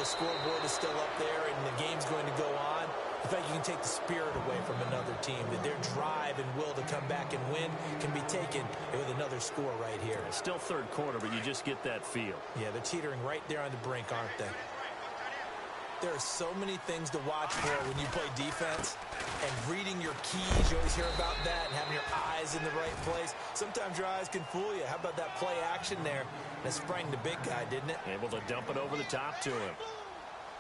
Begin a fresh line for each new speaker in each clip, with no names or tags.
the scoreboard is still up there and the game's going to go on, in fact, you can take the spirit away from another team, that their drive and will to come back and win can be taken with another score right here.
It's still third quarter, but you just get that feel.
Yeah, they're teetering right there on the brink, aren't they? There are so many things to watch for when you play defense, and reading your keys, you always hear about that, and having your eyes in the right place. Sometimes your eyes can fool you. How about that play action there? That sprang the big guy, didn't it?
Able to dump it over the top to him.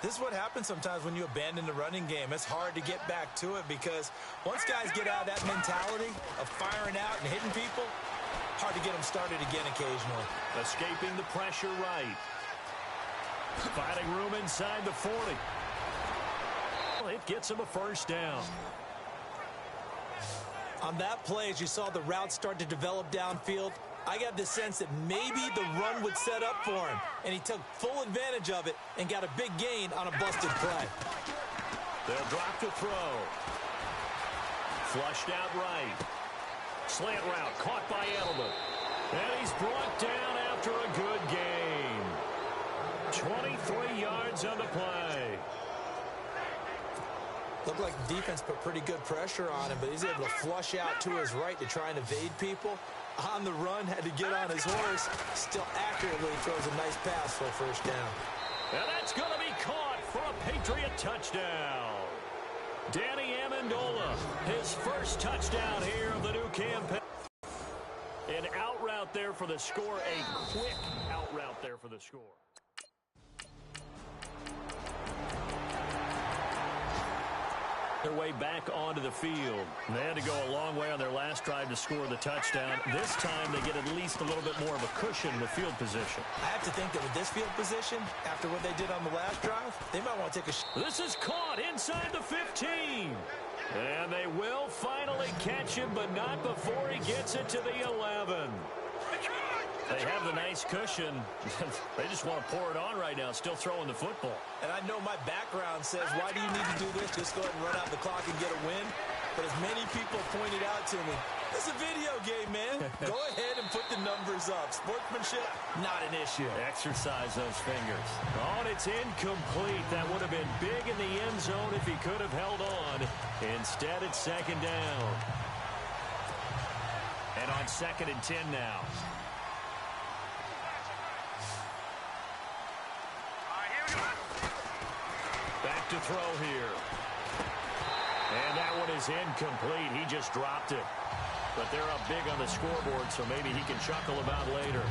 This is what happens sometimes when you abandon the running game. It's hard to get back to it because once guys get out of that mentality of firing out and hitting people, hard to get them started again occasionally.
Escaping the pressure right. Finding room inside the 40. It gets him a first down.
On that play, as you saw the route start to develop downfield, I got the sense that maybe the run would set up for him, and he took full advantage of it and got a big gain on a busted play.
They'll drop to throw. Flushed out right. Slant route caught by Edelman. And he's brought down after a good gain. 23 yards on the play.
Looked like the defense put pretty good pressure on him, but he's able to flush out to his right to try and evade people. On the run, had to get on his horse. Still accurately throws a nice pass for a first down.
And that's going to be caught for a Patriot touchdown. Danny Amendola, his first touchdown here of the new campaign. An out route there for the score, a quick out route there for the score. Their way back onto the field. They had to go a long way on their last drive to score the touchdown. This time they get at least a little bit more of a cushion with field position.
I have to think that with this field position, after what they did on the last drive, they might want to take a shot.
This is caught inside the 15. And they will finally catch him, but not before he gets it to the 11. They have the nice cushion. They just want to pour it on right now, still throwing the football.
And I know my background says, why do you need to do this? Just go ahead and run out the clock and get a win. But as many people pointed out to me, it's a video game, man. Go ahead and put the numbers up. Sportsmanship, not an issue.
Exercise those fingers. Oh, and it's incomplete. That would have been big in the end zone if he could have held on. Instead, it's second down. And on 2nd and 10 now. Back to throw here. And that one is incomplete. He just dropped it. But they're up big on the scoreboard, so maybe he can chuckle about later.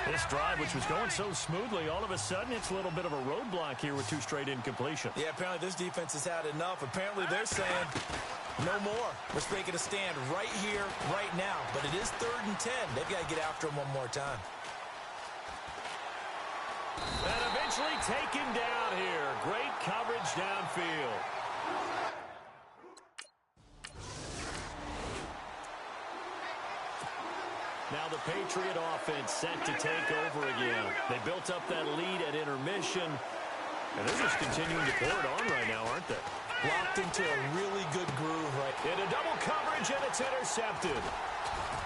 This drive, which was going so smoothly, all of a sudden it's a little bit of a roadblock here with 2 straight incompletions.
Yeah, apparently this defense has had enough. Apparently they're saying, no more. We're making a stand right here, right now. But it is 3rd and 10. They've got to get after him one more time.
And eventually taken down here. Great coverage downfield. Now the Patriot offense set to take over again. They built up that lead at intermission. And they're just continuing to pour it on right now, aren't they?
Locked into a really good groove right.
Into double coverage, and it's intercepted.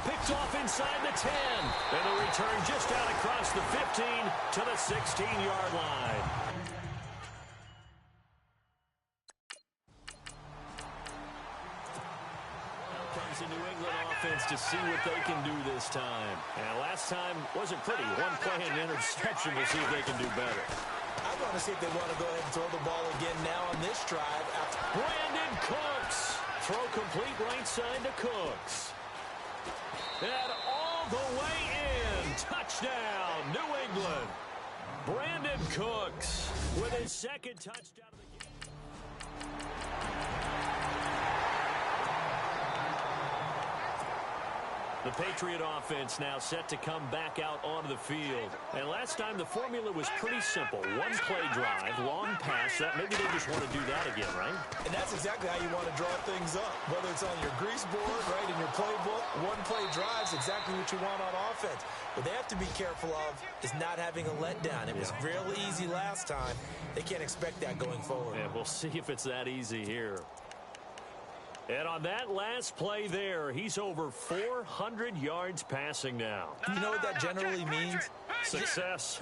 Picked off inside the 10. And the return just out across the 15 to the 16-yard line. Now comes the New England offense to see what they can do this time. And last time wasn't pretty. One play and interception. We'll see if they can do better.
I want to see if they want to go ahead and throw the ball again now on this drive.
Brandon Cooks. Throw complete right side to Cooks. And all the way in. Touchdown, New England. Brandon Cooks with his 2nd touchdown of the game. The Patriot offense now set to come back out onto the field. And last time the formula was pretty simple. One play drive, long pass. Maybe they just want to do that again, right?
And that's exactly how you want to draw things up. Whether it's on your grease board, right, in your playbook, one play drive is exactly what you want on offense. What they have to be careful of is not having a letdown. It was real easy last time. They can't expect that going forward.
Yeah, we'll see if it's that easy here. And on that last play there, he's over 400 yards passing now.
You know what that generally means?
Success.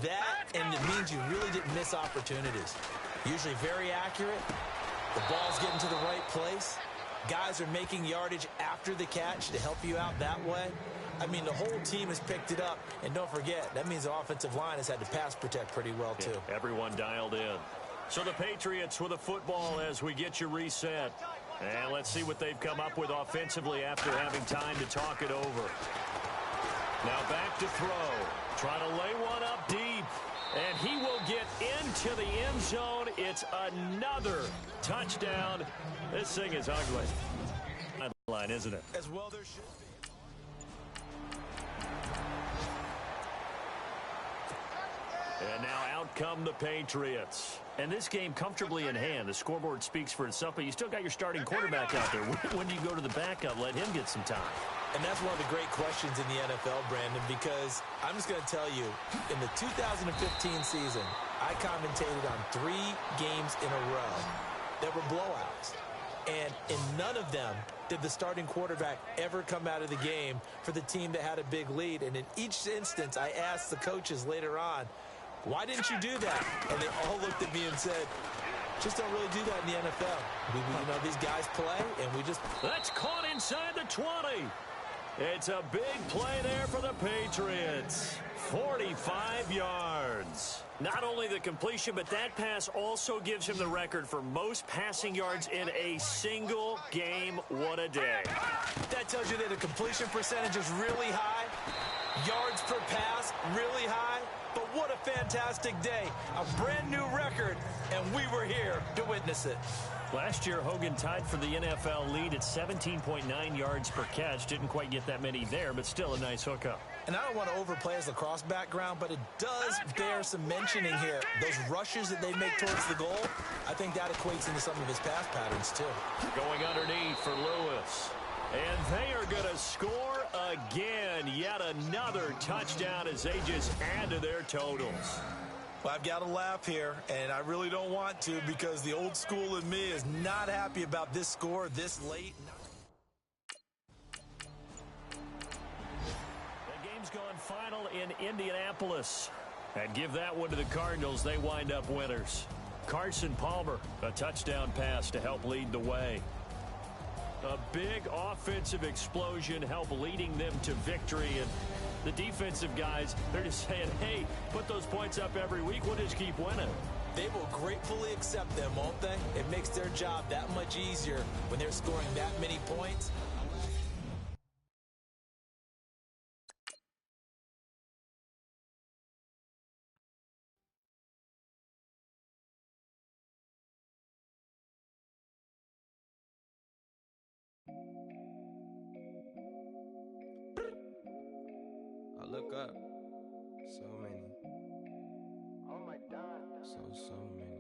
That, and it means you really didn't miss opportunities. Usually very accurate. The ball's getting to the right place. Guys are making yardage after the catch to help you out that way. I mean, the whole team has picked it up. And don't forget, that means the offensive line has had to pass protect pretty well, too.
Yeah, everyone dialed in. So the Patriots with a football as we get you reset. And let's see what they've come up with offensively after having time to talk it over. Now back to throw. Trying to lay one up deep. And he will get into the end zone. It's another touchdown. This thing is ugly. Line, isn't it?
As well, there should be.
And now out come the Patriots. And this game comfortably in hand. The scoreboard speaks for itself, but you still got your starting quarterback out there. When do you go to the backup? Let him get some time.
And that's one of the great questions in the NFL, Brandon, because I'm just going to tell you, in the 2015 season, I commentated on 3 games in a row that were blowouts. And in none of them did the starting quarterback ever come out of the game for the team that had a big lead. And in each instance, I asked the coaches later on, why didn't you do that? And they all looked at me and said, just don't really do that in the NFL. You know, these guys play, and we just...
That's caught inside the 20. It's a big play there for the Patriots. 45 yards. Not only the completion, but that pass also gives him the record for most passing yards in a single game. What a day.
That tells you that the completion percentage is really high. Yards per pass, really high. But what a fantastic day. A brand new record, and we were here to witness it.
Last year, Hogan tied for the NFL lead at 17.9 yards per catch. Didn't quite get that many there, but still a nice hookup.
And I don't want to overplay his lacrosse background, but it does bear some mentioning here. Those rushes that they make towards the goal, I think that equates into some of his pass patterns, too.
Going underneath for Lewis. And they are going to score again. Yet another touchdown as they just add to their totals.
Well, I've got to laugh here, and I really don't want to because the old school in me is not happy about this score this late.
The game's gone final in Indianapolis. And give that one to the Cardinals. They wind up winners. Carson Palmer, a touchdown pass to help lead the way. A big offensive explosion helped leading them to victory. And the defensive guys, they're just saying, hey, put those points up every week. We'll just keep winning.
They will gratefully accept them, won't they? It makes their job that much easier when they're scoring that many points.
I look up, so many. Oh my God. So many.